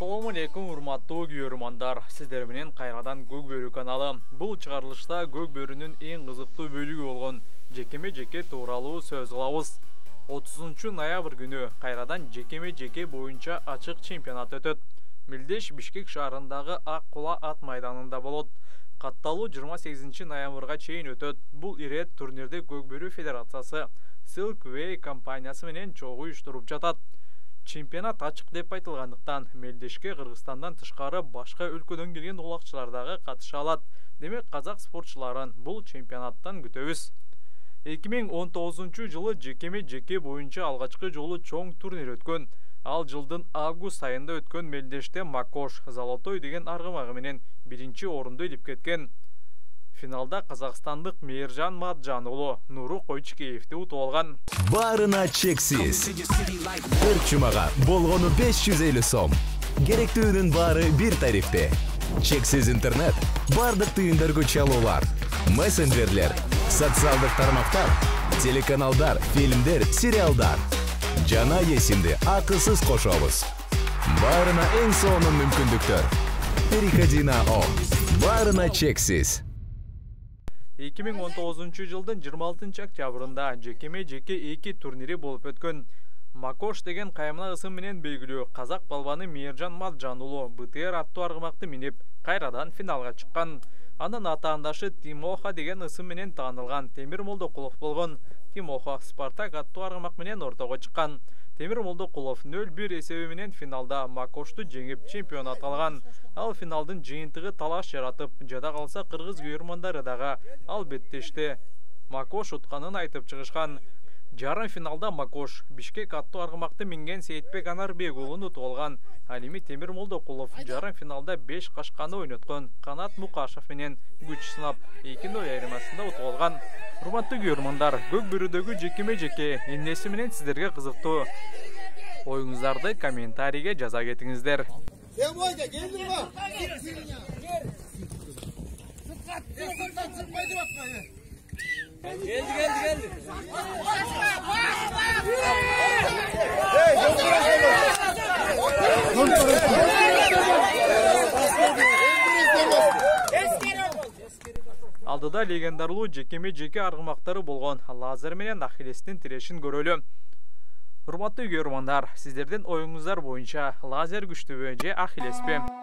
Assalamu алейкум, урматтуу көрөрмандар. Сиздер менен кайрадан Көк Бөрү каналы. Бул чыгарылышта Көк Бөрүнүн эң кызыктуу бөлүгү болгон жекеме-жеке тууралуу сөз кылабыз. 30 ноябрь күнү кайрадан жекеме-жеке боюнча ачык чемпионат өтөт. Мелдеш Бишкек шаарындагы Ак Кула ат майданында болот. Катталуу 28 ноябрга чейин өтөт. Бул ирет турнирди Көк Бөрү федерациясы Silkway компаниясы менен чогуу уюштуруп жатат. Чемпионат ачык деп айтылгандыктан Мелдешке Кыргызстандан тышкары башка өлкөдөн келген улакчылар дагы катыша алат. Демек казак спортчуларын бул чемпионаттан күтөбүз. 2019 жылы жекеме-жеке боюнча алгачкы жолу чоң турнир өткөн. Ал жылдын август айында өткөн Мелдеште Макош Золотой деген аргымагы менен биринчи орунду илип кеткен. Финалда казакстандык Мейиржан Матжан Нуру Койчукеевди утуп алган. Барына чексиз. Бир чумага болгону 550 сом. Керектүүнүн баары бир тарифте. Чексиз интернет, бардык түйүндөргө чалуулар, мессенджерлер, социалдык тармактар, телеканалдар, фильмдер, сериалдар. Жана эсимди акысыз кошобуз. Барына эң сонун мүмкүндүктөр. Переходи на ОМ. Барына чексиз. 2019 жылдын 26 октябрында жекеме-жеке 2 турнири болуп өткөн. Макош деген каймана ысым менен белгилүү казак балбаны Мейиржан Матжан БТР аттуу аргымакты минип кайрадан финалга чыккан. Анын атаандашы Тимоха деген ысым менен таанылган Темир Молдокулов болгон. Тимоха Спартак аттуу аргымак менен ортого чыккан. Темир Молдокулов 0-1 эсеби менен финалда Макошту жеңип чемпионат алган. Ал финалдын жыйынтыгы талаш жаратып, жада калса кыргыз көрөрмандары дагы албеттешти. Макош утканын айтып чыгышкан. Жарым финалда Макош Бишкек аттуу аргымакты минген Сейитбек Анарбек уулун утуп алган. Ал эми Темир Молдокулов жарым финалда 5 кашканы ойноткон Канат Мукашев менен күч сынап 2-0 айырмасында утуп алган. Урматтуу көрөрмандар, Көк Бөрүдөгү жекеме-жеке эмнеси менен сиздерге кызыктуу? Оюңуздарды комментарийге жаза кетиңиздер. Geldi. Алдыда легендарлуу жекеме-жеке аргымактары болгон Лазер менен Ахиллестин тирешин көрөлү. Урматтуу көрөрмандар, сиздердин оюңуздар боюнча Лазер күчтүүбү же Ахиллеспи?